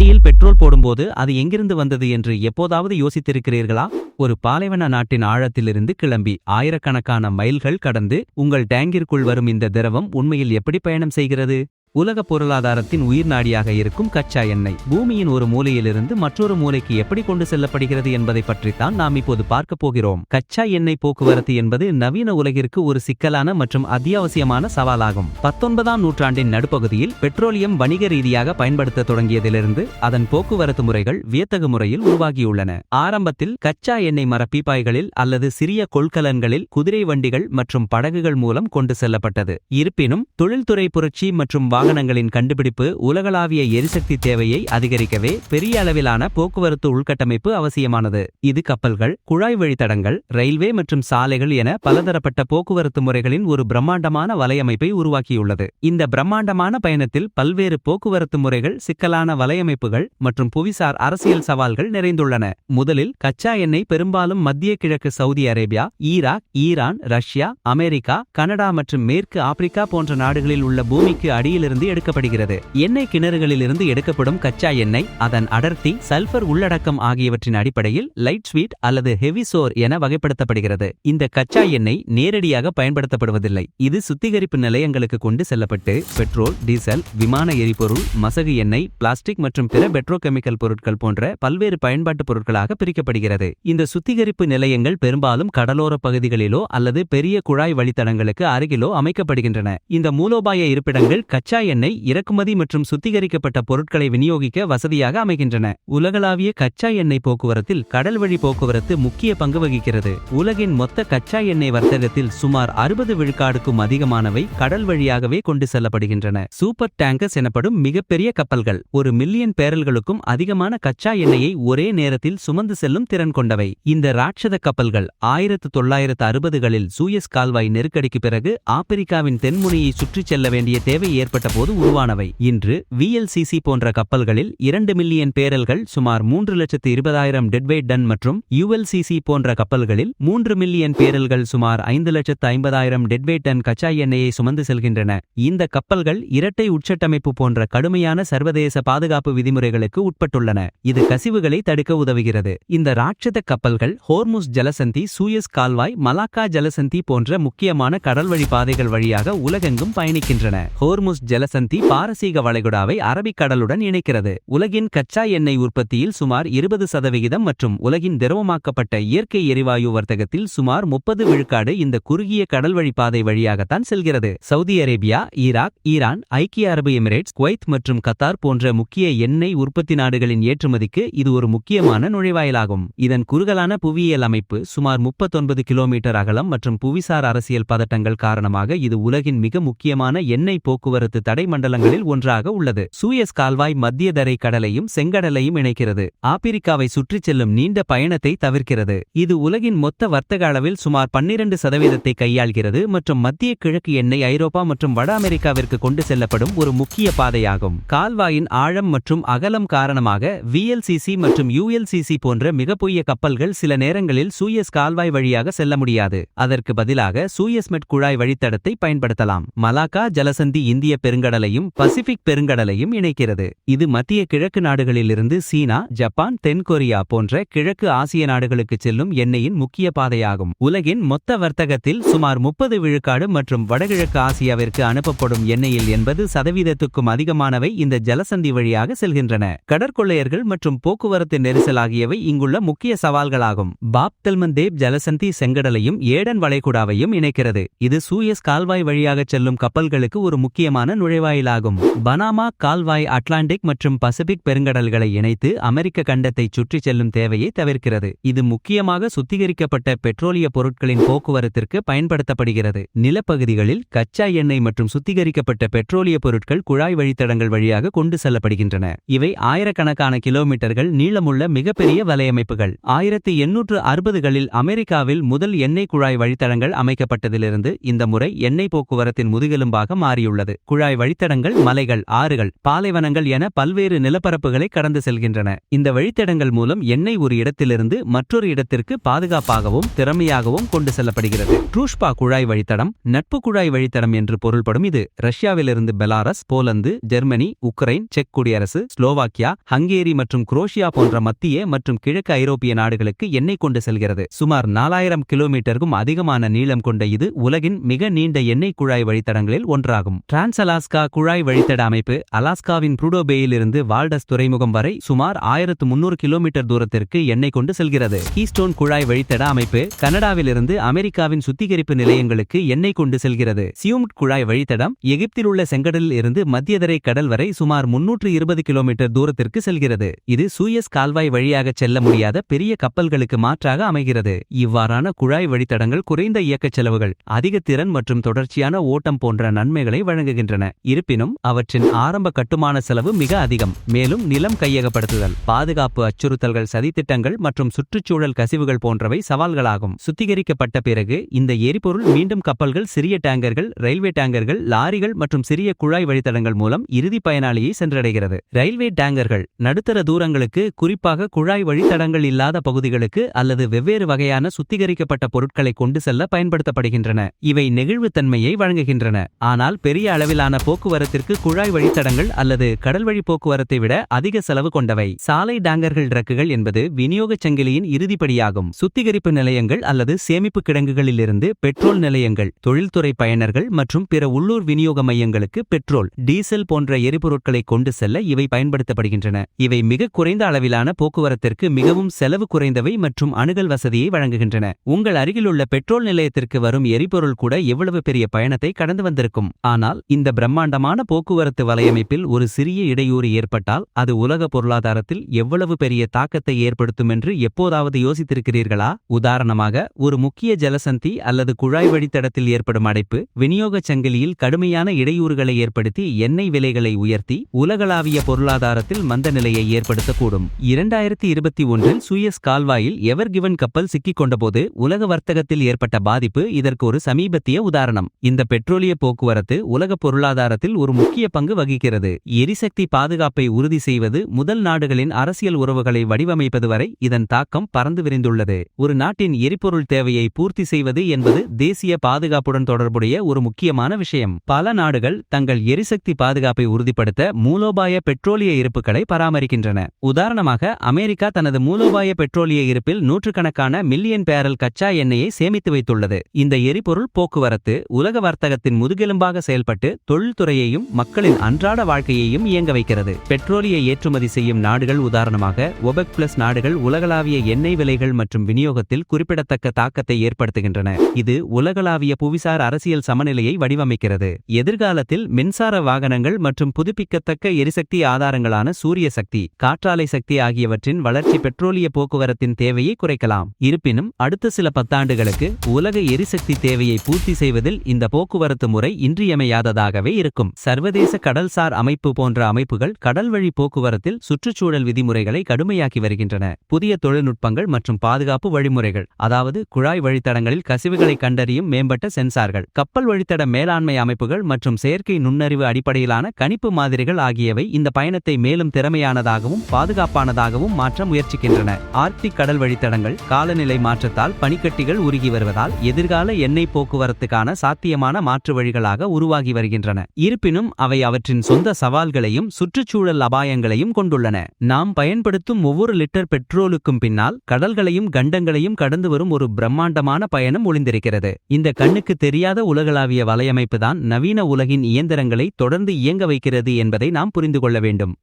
வண்டியில் பெட்ரோல் போடும்போது அது எங்கிருந்து வந்தது என்று எப்போதாவது யோசித்திருக்கிறீர்களா? ஒரு பாலைவன நாட்டின் ஆழத்திலிருந்து கிளம்பி ஆயிரக்கணக்கான மைல்கள் கடந்து உங்கள் டேங்கிற்குள் வரும் இந்த திரவம் உண்மையில் எப்படி பயணம் செய்கிறது? உலக பொருளாதாரத்தின் உயிர்நாடியாக இருக்கும் கச்சா எண்ணெய் பூமியின் ஒரு மூலையிலிருந்து மற்றொரு மூலைக்கு எப்படி கொண்டு செல்லப்படுகிறது என்பதை பற்றித்தான் நாம் இப்போது பார்க்கப் போகிறோம். கச்சா எண்ணெய் போக்குவரத்து என்பது நவீன உலகிற்கு ஒரு சிக்கலான மற்றும் அத்தியாவசியமான சவாலாகும். 19ஆம் நூற்றாண்டின் நடுப்பகுதியில் பெட்ரோலியம் வணிக ரீதியாக பயன்படுத்த தொடங்கியதிலிருந்து அதன் போக்குவரத்து முறைகள் வியத்தகு முறையில் உருவாகியுள்ளன. ஆரம்பத்தில் கச்சா எண்ணெய் மர பீப்பாய்களில் அல்லது சிறிய கொள்கலன்களில் குதிரை வண்டிகள் மற்றும் படகுகள் மூலம் கொண்டு செல்லப்பட்டது. இருப்பினும் தொழில்துறை புரட்சி மற்றும் வாகனங்களின் கண்டுபிடிப்பு உலகளாவிய எரிசக்தி தேவையை அதிகரிக்கவே பெரிய அளவிலான போக்குவரத்து உள்கட்டமைப்பு அவசியமானது. இது கப்பல்கள், குழாய் வழித்தடங்கள், ரயில்வே மற்றும் சாலைகள் என பலதரப்பட்ட போக்குவரத்து முறைகளின் ஒரு பிரம்மாண்டமான வலையமைப்பை உருவாக்கியுள்ளது. இந்த பிரம்மாண்டமான பயணத்தில் பல்வேறு போக்குவரத்து முறைகள், சிக்கலான வலையமைப்புகள் மற்றும் புவிசார் அரசியல் சவால்கள் நிறைந்துள்ளன. முதலில் கச்சா எண்ணெய் பெரும்பாலும் மத்திய கிழக்கு Saudi Arabia, Iraq, Iran, Russia, America, Canada மற்றும் மேற்கு ஆப்பிரிக்கா போன்ற நாடுகளில் உள்ள பூமிக்கு அடியில் எடுக்கப்படுகிறது. எண்ணெய் கிணறுகளிலிருந்து எடுக்கப்படும் கச்சா எண்ணெய் அதன் அடர்த்தி, சல்பர் உள்ளடக்கம் ஆகியவற்றின் அடிப்படையில் லைட் ஸ்வீட் அல்லது ஹெவி சோர் என வகைப்படுத்தப்படுகிறது. இந்த கச்சா எண்ணெய் நேரடியாக பயன்படுத்தப்படுவதில்லை. இது சுத்திகரிப்பு நிலையங்களுக்கு கொண்டு செல்லப்பட்டு பெட்ரோல், டீசல், விமான எரிபொருள், மசகு எண்ணெய், பிளாஸ்டிக் மற்றும் பிற பெட்ரோகெமிக்கல் பொருட்கள் போன்ற பல்வேறு பயன்பாட்டு பொருட்களாக பிரிக்கப்படுகிறது. இந்த சுத்திகரிப்பு நிலையங்கள் பெரும்பாலும் கடலோர பகுதிகளிலோ அல்லது பெரிய குழாய் வழித்தடங்களுக்கு அருகிலோ அமைக்கப்படுகின்றன. இந்த மூலோபாய இருப்பிடங்கள் கச்சா எண்ணெய் இறக்குமதி மற்றும் சுத்திகரிக்கப்பட்ட பொருட்களை விநியோகிக்க வசதியாக அமைகின்றன. உலகளாவிய கச்சா எண்ணெய் போக்குவரத்தில் கடல் வழி போக்குவரத்து முக்கிய பங்கு வகிக்கிறது. உலகின் மொத்த கச்சா எண்ணெய் வர்த்தகத்தில் சுமார் 60 விழுக்காடுக்கும் அதிகமானவை கடல் வழியாகவே கொண்டு செல்லப்படுகின்றன. சூப்பர் டேங்கர்ஸ் எனப்படும் மிகப்பெரிய கப்பல்கள் 1 மில்லியன் பேரல்களுக்கும் அதிகமான கச்சா எண்ணெயை ஒரே நேரத்தில் சுமந்து செல்லும் திறன் கொண்டவை. இந்த ராட்சத கப்பல்கள் 1960களில் சூயஸ் கால்வாய் நெருக்கடிக்கு பிறகு ஆப்பிரிக்காவின் தென்முனையை சுற்றிச் செல்ல வேண்டிய தேவை ஏற்பட்ட போது உருவானவை. இன்று VLCC போன்ற கப்பல்களில் 2 மில்லியன் பேரல்கள் சுமார் 3,20,000 டெட்வெயிட் டன் மற்றும் ULCC போன்ற கப்பல்களில் 3 மில்லியன் பேரல்கள் சுமார் 5,50,000 டெட்வெயிட் டன் கச்சா எண்ணெயை சுமந்து செல்கின்றன. இந்த கப்பல்கள் இரட்டை உட்சட்டமைப்பு போன்ற கடுமையான சர்வதேச பாதுகாப்பு விதிமுறைகளுக்கு உட்பட்டுள்ளன. இது கசிவுகளை தடுக்க உதவுகிறது. இந்த ராட்சத கப்பல்கள் ஹோர்முஸ் ஜலசந்தி, சூயஸ் கால்வாய், மலாக்கா ஜலசந்தி போன்ற முக்கியமான கடல்வழி பாதைகள் வழியாக உலகெங்கும் பயணிக்கின்றன. ஹோர்முஸ் ஜலசந்தி பாரசீக வளைகுடாவை அரபிக்கடலுடன் இணைக்கிறது. உலகின் கச்சா எண்ணெய் உற்பத்தியில் சுமார் 20% மற்றும் உலகின் திரவமாக்கப்பட்ட இயற்கை எரிவாயு வர்த்தகத்தில் சுமார் 30 விழுக்காடு இந்த குறுகிய கடல்வழி பாதை வழியாகத்தான் செல்கிறது. சவுதி அரேபியா, ஈராக், ஈரான், ஐக்கிய அரபு எமிரேட்ஸ், குவைத் மற்றும் கத்தார் போன்ற முக்கிய எண்ணெய் உற்பத்தி நாடுகளின் ஏற்றுமதிக்கு இது ஒரு முக்கியமான நுழைவாயிலாகும். இதன் குறுகலான புவியியல் அமைப்பு, சுமார் 39 கிலோமீட்டர் அகலம் மற்றும் புவிசார் அரசியல் பதட்டங்கள் காரணமாக இது உலகின் மிக முக்கியமான எண்ணெய் போக்குவரத்து தடை மண்டலங்களில் ஒன்றாக உள்ளது. சூயஸ் கால்வாய் மத்திய தரை கடலையும் செங்கடலையும் இணைக்கிறது. ஆப்பிரிக்காவை சுற்றிச் செல்லும் நீண்ட பயணத்தை தவிர்க்கிறது. இது உலகின் மொத்த வர்த்தக அளவில் சுமார் 12% கையாள்கிறது மற்றும் மத்திய கிழக்கு எண்ணெய் ஐரோப்பா மற்றும் வட அமெரிக்காவிற்கு கொண்டு செல்லப்படும் ஒரு முக்கிய பாதையாகும். கால்வாயின் ஆழம் மற்றும் அகலம் காரணமாக VLCC மற்றும் ULCC போன்ற மிகப்பெரிய கப்பல்கள் சில நேரங்களில் சூயஸ் கால்வாய் வழியாக செல்ல முடியாது. அதற்கு பதிலாக சூயஸ்மெட் குழாய் வழித்தடத்தை பயன்படுத்தலாம். மலாக்கா ஜலசந்தி இந்திய பெருங்கடலையும் பசிபிக் பெருங்கடலையும் இணைக்கிறது. இது மத்திய கிழக்கு நாடுகளிலிருந்து சீனா, ஜப்பான், தென்கொரியா போன்ற கிழக்கு ஆசிய நாடுகளுக்கு செல்லும் எண்ணெயின் முக்கிய பாதையாகும். உலகின் மொத்த வர்த்தகத்தில் சுமார் 30 விழுக்காடு மற்றும் வடகிழக்கு ஆசியாவிற்கு அனுப்பப்படும் எண்ணெயில் 80%க்கும் அதிகமானவை இந்த ஜலசந்தி வழியாக செல்கின்றன. கடற்கொள்ளையர்கள் மற்றும் போக்குவரத்து நெரிசல் ஆகியவை இங்குள்ள முக்கிய சவால்களாகும். பாப் தெல்மந்தேப் ஜலசந்தி செங்கடலையும் ஏடன் வளைகுடாவையும் இணைக்கிறது. இது சூயஸ் கால்வாய் வழியாக செல்லும் கப்பல்களுக்கு ஒரு முக்கியமான நுழைவாயிலாகும். பனாமா கால்வாய் அட்லாண்டிக் மற்றும் பசிபிக் பெருங்கடல்களை இணைத்து அமெரிக்க கண்டத்தை சுற்றிச் செல்லும் தேவையை தவிர்க்கிறது. இது முக்கியமாக சுத்திகரிக்கப்பட்ட பெட்ரோலிய பொருட்களின் போக்குவரத்திற்கு பயன்படுத்தப்படுகிறது. நிலப்பகுதிகளில் கச்சா எண்ணெய் மற்றும் சுத்திகரிக்கப்பட்ட பெட்ரோலிய பொருட்கள் குழாய் வழித்தடங்கள் வழியாக கொண்டு செல்லப்படுகின்றன. இவை ஆயிரக்கணக்கான கிலோமீட்டர்கள் நீளமுள்ள மிகப்பெரிய வலையமைப்புகள். 1860களில் அமெரிக்காவில் முதல் எண்ணெய் குழாய் வழித்தடங்கள் அமைக்கப்பட்டதிலிருந்து இந்த முறை எண்ணெய் போக்குவரத்தின் முதுகெலும்பாக மாறியுள்ளது. குழாய் குழாய் வழித்தடங்கள் மலைகள், ஆறுகள், பாலைவனங்கள் என பல்வேறு நிலப்பரப்புகளை கடந்து செல்கின்றன. இந்த வழித்தடங்கள் மூலம் எண்ணெய் ஒரு இடத்திலிருந்து மற்றொரு இடத்திற்கு பாதுகாப்பாகவும் திறமையாகவும் கொண்டு செல்லப்படுகிறது. ட்ரூஷ்பா குழாய் வழித்தடம் நட்பு குழாய் வழித்தடம் என்று பொருள்படும். இது ரஷ்யாவிலிருந்து பெலாரஸ், போலந்து, ஜெர்மனி, உக்ரைன், செக் குடியரசு, ஸ்லோவாக்கியா, ஹங்கேரி மற்றும் குரோஷியா போன்ற மத்திய மற்றும் கிழக்கு ஐரோப்பிய நாடுகளுக்கு எண்ணெய் கொண்டு செல்கிறது. சுமார் 4000 கிலோமீட்டருக்கும் அதிகமான நீளம் கொண்ட இது உலகின் மிக நீண்ட எண்ணெய் குழாய் வழித்தடங்களில் ஒன்றாகும். டிரான்ஸ் அலாஸ்கா குழாய் வழித்தட அமைப்பு அலாஸ்காவின் ப்ரூடோ பேயில் இருந்து வால்டஸ் துறைமுகம் வரை சுமார் 1300 கிலோமீட்டர் தூரத்திற்கு எண்ணெய் கொண்டு செல்கிறது. கீஸ்டோன் குழாய் வழித்தட அமைப்பு கனடாவிலிருந்து அமெரிக்காவின் சுத்திகரிப்பு நிலையங்களுக்கு எண்ணெய் கொண்டு செல்கிறது. சியூம்ட் குழாய் வழித்தடம் எகிப்தில் உள்ள செங்கடலில் இருந்து மத்தியதரை கடல் வரை சுமார் 320 கிலோமீட்டர் தூரத்திற்கு செல்கிறது. இது சூயஸ் கால்வாய் வழியாக செல்ல முடியாத பெரிய கப்பல்களுக்கு மாற்றாக அமைகிறது. இவ்வாறான குழாய் வழித்தடங்கள் குறைந்த இயக்கச் செலவுகள், அதிக திறன் மற்றும் தொடர்ச்சியான ஓட்டம் போன்ற நன்மைகளை வழங்குகின்றன. இருப்பினும் அவற்றின் ஆரம்ப கட்டுமான செலவு மிக அதிகம். மேலும் நிலம் கையகப்படுத்துதல், பாதுகாப்பு அச்சுறுத்தல்கள், சதித்திட்டங்கள் மற்றும் சுற்றுச்சூழல் கசிவுகள் போன்றவை சவால்களாகும். சுத்திகரிக்கப்பட்ட பிறகு இந்த எரிபொருள் மீண்டும் கப்பல்கள், சிறிய டேங்கர்கள், ரயில்வே டேங்கர்கள், லாரிகள் மற்றும் சிறிய குழாய் வழித்தடங்கள் மூலம் இறுதி பயனாளியை சென்றடைகிறது. ரயில்வே டேங்கர்கள் நடுத்தர தூரங்களுக்கு, குறிப்பாக குழாய் வழித்தடங்கள் இல்லாத பகுதிகளுக்கு அல்லது வெவ்வேறு வகையான சுத்திகரிக்கப்பட்ட பொருட்களை கொண்டு செல்ல பயன்படுத்தப்படுகின்றன. இவை நெகிழ்வுத்தன்மையை வழங்குகின்றன. ஆனால் பெரிய அளவிலான போக்குவரத்திற்கு குழாய் வழித்தடங்கள் அல்லது கடல்வழி போக்குவரத்தை விட அதிக செலவு கொண்டவை. சாலை டேங்கர்கள் ட்ரக்குகள் என்பது விநியோகச் சங்கிலியின் இறுதிப்படியாகும். சுத்திகரிப்பு நிலையங்கள் அல்லது சேமிப்பு கிடங்குகளிலிருந்து பெட்ரோல் நிலையங்கள், தொழில்துறை பயனர்கள் மற்றும் பிற உள்ளூர் விநியோக மையங்களுக்கு பெட்ரோல், டீசல் போன்ற எரிபொருட்களை கொண்டு செல்ல இவை பயன்படுத்தப்படுகின்றன. இவை மிக குறைந்த அளவிலான போக்குவரத்திற்கு மிகவும் செலவு குறைந்தவை மற்றும் அணுகல் வசதியை வழங்குகின்றன. உங்கள் அருகிலுள்ள பெட்ரோல் நிலையத்திற்கு வரும் எரிபொருள் கூட எவ்வளவு பெரிய பயணத்தை கடந்து வந்திருக்கும். ஆனால் இந்த பிரம்மாண்டமான போக்குவரத்து வலையமைப்பில் ஒரு சிறிய இடையூறு ஏற்பட்டால் அது உலக பொருளாதாரத்தில் எவ்வளவு பெரிய தாக்கத்தை ஏற்படுத்தும் என்று எப்போதாவது யோசித்திருக்கிறீர்களா? உதாரணமாக, ஒரு முக்கிய ஜலசந்தி அல்லது குழாய் வழித்தடத்தில் ஏற்படும் அடைப்பு விநியோகச் சங்கிலியில் கடுமையான இடையூறுகளை ஏற்படுத்தி எண்ணெய் விலைகளை உயர்த்தி உலகளாவிய பொருளாதாரத்தில் மந்த நிலையை ஏற்படுத்தக்கூடும். 2021இல் சூயஸ் கால்வாயில் எவர் கிவன் கப்பல் சிக்கிக் கொண்டபோது உலக வர்த்தகத்தில் ஏற்பட்ட பாதிப்பு இதற்கு ஒரு சமீபத்திய உதாரணம். இந்த பெட்ரோலிய போக்குவரத்து உலக பொருளாதாரத்தில் ஒரு முக்கிய பங்கு வகிக்கிறது. எரிசக்தி பாதுகாப்பை உறுதி செய்வது முதல் நாடுகளின் அரசியல் உறவுகளை வடிவமைப்பது வரை இதன் தாக்கம் பறந்து விரிந்துள்ளது. ஒரு நாட்டின் எரிபொருள் தேவையை பூர்த்தி செய்வது என்பது தேசிய பாதுகாப்புடன் தொடர்புடைய ஒரு முக்கியமான விஷயம். பல நாடுகள் தங்கள் எரிசக்தி பாதுகாப்பை உறுதிப்படுத்த மூலோபாய பெட்ரோலிய இருப்புகளை பராமரிக்கின்றன. உதாரணமாக, அமெரிக்கா தனது மூலோபாய பெட்ரோலிய இருப்பில் நூற்றுக்கணக்கான மில்லியன் பேரல் கச்சா எண்ணெயை சேமித்து வைத்துள்ளது. இந்த எரிபொருள் போக்குவரத்து உலக வர்த்தகத்தின் முதுகெலும்பாக செயல்பட்டு தொழில்துறையையும் மக்களின் அன்றாட வாழ்க்கையையும் இயங்க வைக்கிறது. பெட்ரோலிய ஏற்றுமதி செய்யும் நாடுகள், உதாரணமாக ஒபெக் பிளஸ் நாடுகள், உலகளாவிய எண்ணெய் விலைகள் மற்றும் விநியோகத்தில் குறிப்பிடத்தக்க தாக்கத்தை ஏற்படுத்துகின்றன. இது உலகளாவிய புவிசார் அரசியல் சமநிலையை வடிவமைக்கிறது. எதிர்காலத்தில் மின்சார வாகனங்கள் மற்றும் புதுப்பிக்கத்தக்க எரிசக்தி ஆதாரங்களான சூரிய சக்தி, காற்றாலை சக்தி ஆகியவற்றின் வளர்ச்சி பெட்ரோலிய போக்குவரத்தின் தேவையை குறைக்கலாம். இருப்பினும் அடுத்த சில பத்தாண்டுகளுக்கு உலக எரிசக்தி தேவையை பூர்த்தி செய்வதில் இந்த போக்குவரத்து முறை இன்றியமையாததாகவே இருக்கும். சர்வதேச கடல்சார் அமைப்பு போன்ற அமைப்புகள் கடல்வழி போக்குவரத்தில் சுற்றுச்சூழல் விதிமுறைகளை கடுமையாக்கி வருகின்றன. புதிய தொழில்நுட்பங்கள் மற்றும் பாதுகாப்பு வழிமுறைகள், அதாவது குழாய் வழித்தடங்களில் கசிவுகளை கண்டறியும் மேம்பட்ட சென்சார்கள், கப்பல் வழித்தட மேலாண்மை அமைப்புகள் மற்றும் செயற்கை நுண்ணறிவு அடிப்படையிலான கணிப்பு மாதிரிகள் ஆகியவை இந்த பயணத்தை மேலும் திறமையானதாகவும் பாதுகாப்பானதாகவும் மாற்ற முயற்சிக்கின்றன. ஆர்க்டிக் கடல் வழித்தடங்கள் காலநிலை மாற்றத்தால் பனிக்கட்டிகள் உருகி வருவதால் எதிர்கால எண்ணெய் போக்குவரத்துக்கான சாத்தியமான மாற்று வழிகளாக உருவாகி வருகின்றன. இருப்பினும் அவை அவற்றின் சொந்த சவால்களையும் சுற்றுச்சூழல் அபாயங்களையும் கொண்டுள்ளன. நாம் பயன்படுத்தும் ஒவ்வொரு லிட்டர் பெட்ரோலுக்கும் பின்னால் கடல்களையும் கண்டங்களையும் கடந்து வரும் ஒரு பிரம்மாண்டமான பயணம் ஒளிந்திருக்கிறது. இந்த கண்ணுக்கு தெரியாத உலகளாவிய வலையமைப்புதான் நவீன உலகின் இயந்திரங்களை தொடர்ந்து இயங்க வைக்கிறது என்பதை நாம் புரிந்து கொள்ள வேண்டும்.